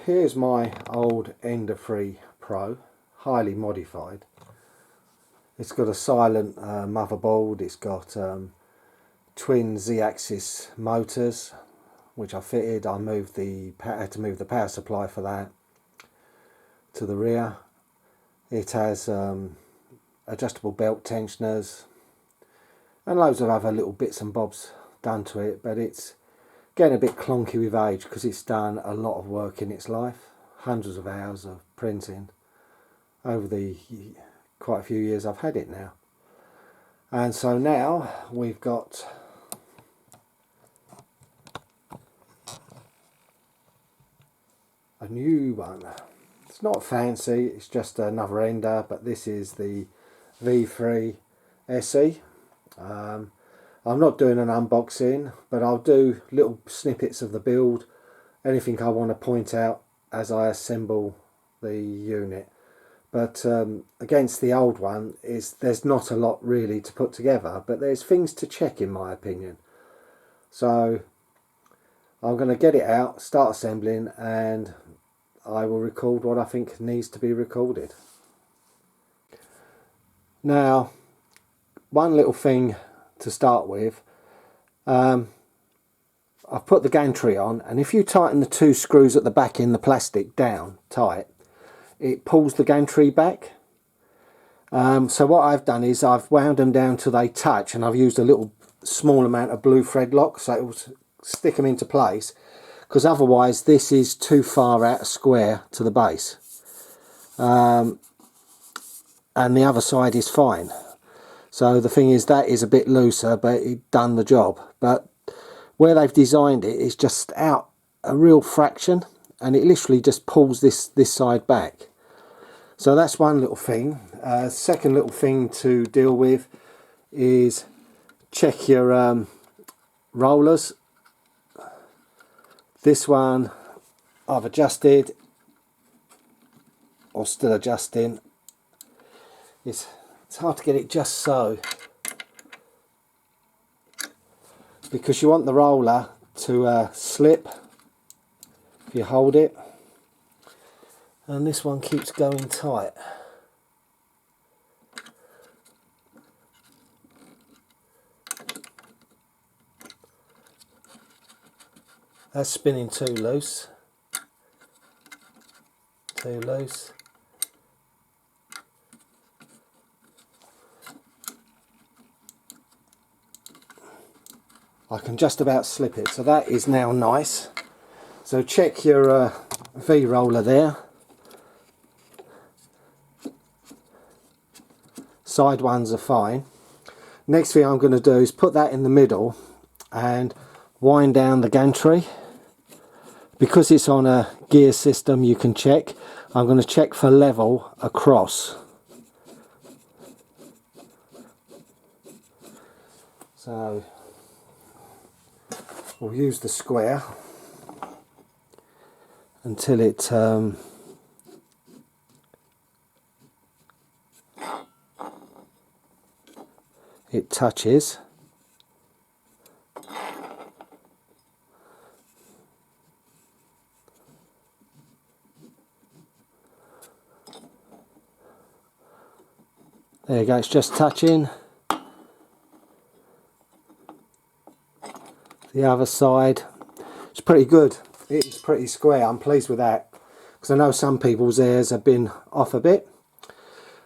here's my old Ender 3 Pro, highly modified. It's got a silent motherboard, it's got twin Z-axis motors which I fitted. I had to move the power supply for that to the rear. It has adjustable belt tensioners and loads of other little bits and bobs done to it, but it's getting a bit clunky with age because it's done a lot of work in its life, hundreds of hours of printing over the quite a few years I've had it now. And so now we've got a new one. It's not fancy, it's just another Ender, but this is the V3 SE. I'm not doing an unboxing, but I'll do little snippets of the build, anything I want to point out as I assemble the unit. But against the old one, there's not a lot really to put together, but there's things to check in my opinion. So I'm going to get it out, start assembling, and I will record what I think needs to be recorded. Now, one little thing to start with, I've put the gantry on, and if you tighten the two screws at the back in the plastic down tight, it pulls the gantry back. So what I've done is I've wound them down till they touch, and I've used a little small amount of blue thread lock so it will stick them into place, because otherwise this is too far out of square to the base, and the other side is fine. So the thing is, that is a bit looser, but it done the job. But where they've designed it is just out a real fraction, and it literally just pulls this side back. So that's one little thing. Second little thing to deal with is check your rollers. This one I've adjusted, or still adjusting. It's hard to get it just so, because you want the roller to slip if you hold it, and this one keeps going tight. That's spinning too loose. Too loose. I can just about slip it, so that is now nice. So check your V roller there. Side ones are fine. Next thing I'm going to do is put that in the middle and wind down the gantry. Because it's on a gear system, you can check. I'm going to check for level across. So we'll use the square until it touches. There you go, it's just touching. The other side, it's pretty good. It's pretty square. I'm pleased with that, because I know some people's ears have been off a bit.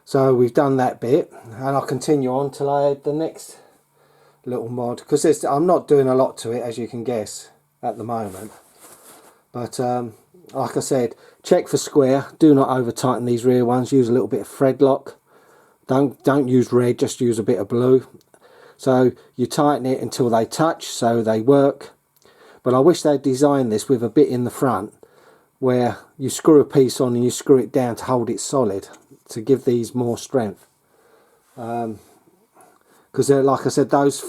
So we've done that bit, and I'll continue on till I add the next little mod, because I'm not doing a lot to it, as you can guess, at the moment. But like I said, check for square. Do not over tighten these rear ones. Use a little bit of thread lock. Don't use red, just use a bit of blue. So you tighten it until they touch, so they work. But I wish they'd designed this with a bit in the front where you screw a piece on and you screw it down to hold it solid, to give these more strength. Because like I said, there's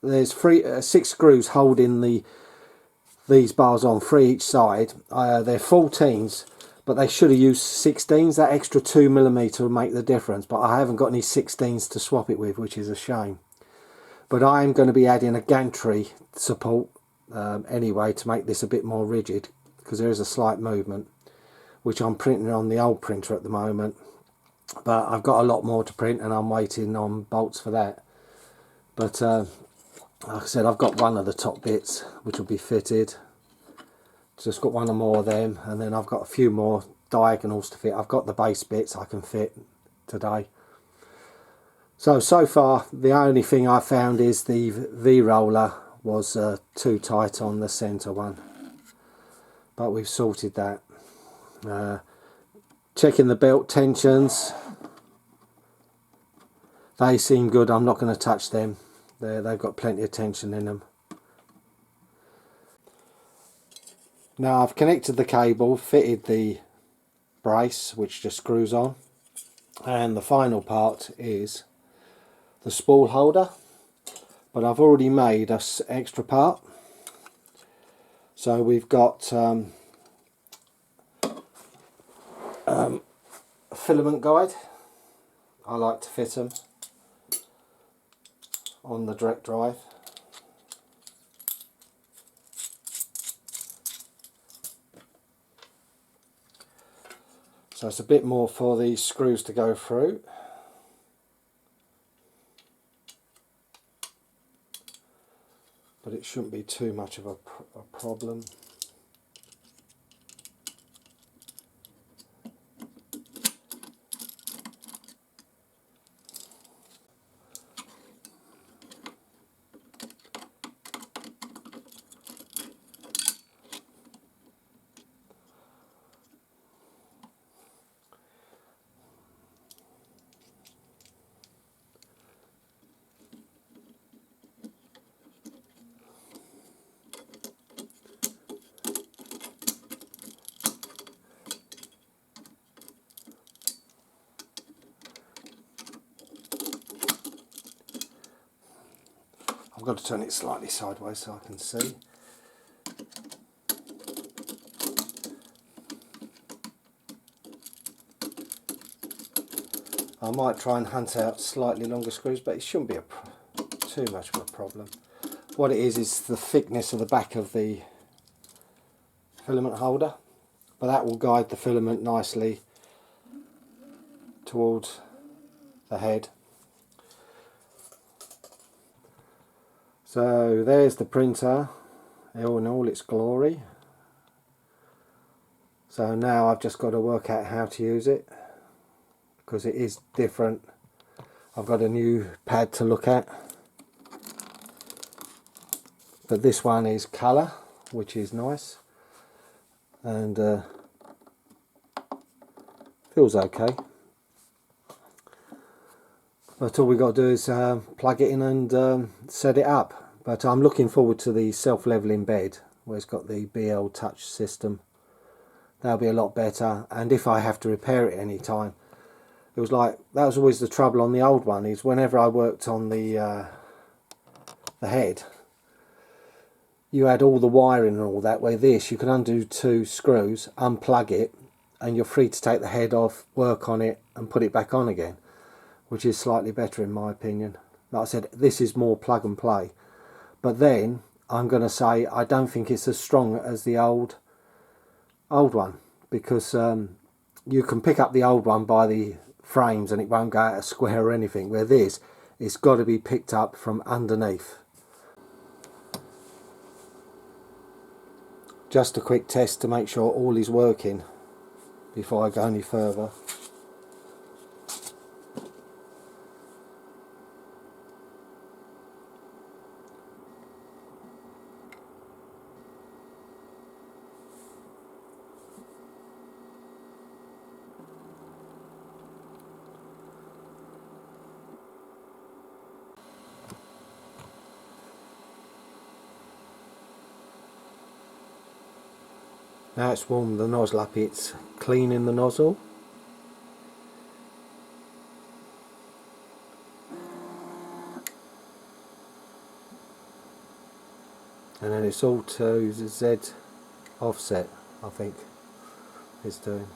6 screws holding these bars on, 3 each side. They're 14s, but they should have used 16s. That extra 2mm will make the difference, but I haven't got any 16s to swap it with, which is a shame. But I am going to be adding a gantry support anyway to make this a bit more rigid, because there is a slight movement. which I'm printing on the old printer at the moment. But I've got a lot more to print and I'm waiting on bolts for that. But like I said, I've got one of the top bits which will be fitted. Just got one or more of them, and then I've got a few more diagonals to fit. I've got the base bits I can fit today. So far the only thing I found is the V-roller was too tight on the centre one, but we've sorted that. Checking the belt tensions, they seem good. I'm not going to touch them. They've got plenty of tension in them. Now I've connected the cable, fitted the brace which just screws on, and the final part is the spool holder, but I've already made an extra part. So we've got a filament guide. I like to fit them on the direct drive. So it's a bit more for the screws to go through. But it shouldn't be too much of a problem. I've got to turn it slightly sideways so I can see. I might try and hunt out slightly longer screws, but it shouldn't be too much of a problem. What it is the thickness of the back of the filament holder, but that will guide the filament nicely towards the head. So there's the printer in all its glory. So now I've just got to work out how to use it, because it is different. I've got a new pad to look at, but this one is colour, which is nice, and feels okay. But all we got to do is plug it in and set it up. But I'm looking forward to the self-leveling bed where it's got the BL touch system. That'll be a lot better, and if I have to repair it any time, it was like, that was always the trouble on the old one, is whenever I worked on the head, you had all the wiring and all that. Where this, you can undo 2 screws, unplug it, and you're free to take the head off, work on it and put it back on again, which is slightly better in my opinion. Like I said, this is more plug and play. But then I'm going to say I don't think it's as strong as the old one, because you can pick up the old one by the frames and it won't go out a square or anything, where this, it's got to be picked up from underneath. Just a quick test to make sure all is working before I go any further. Now it's warmed the nozzle up, it's cleaning the nozzle. And then it's all to the Z offset, I think it's doing.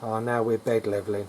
Now we're bed levelling.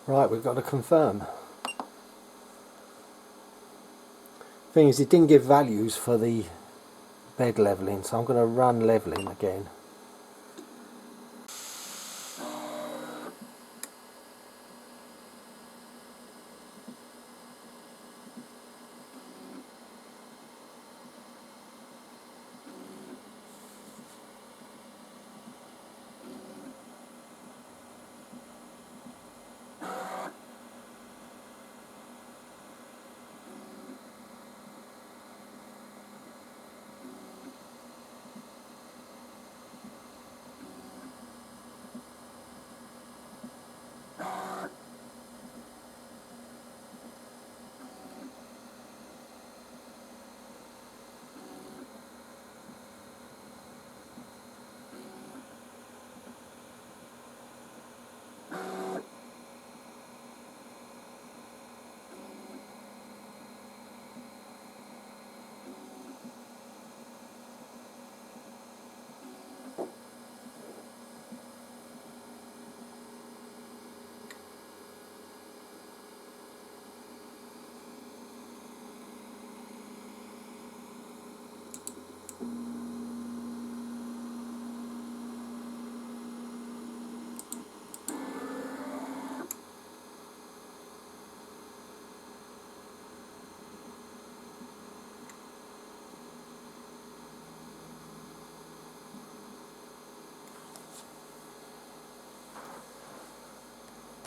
Right, we've got to confirm. Thing is, it didn't give values for the bed levelling, so I'm going to run levelling again.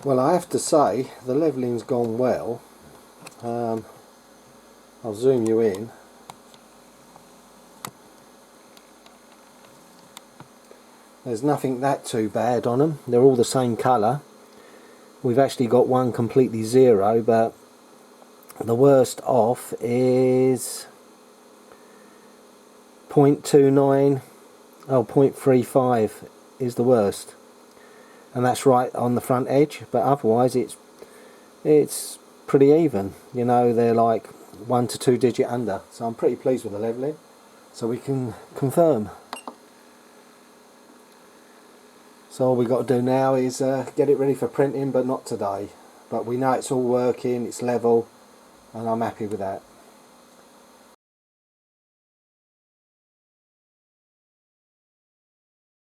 Well, I have to say the levelling's gone well. I'll zoom you in. There's nothing that too bad on them. They're all the same colour. We've actually got one completely zero, but the worst off is 0.29, 0.35 is the worst. And that's right on the front edge, but otherwise it's pretty even. You know, they're like 1 to 2 digit under, so I'm pretty pleased with the levelling. So we can confirm. So all we got to do now is get it ready for printing, but not today. But we know it's all working, it's level, and I'm happy with that.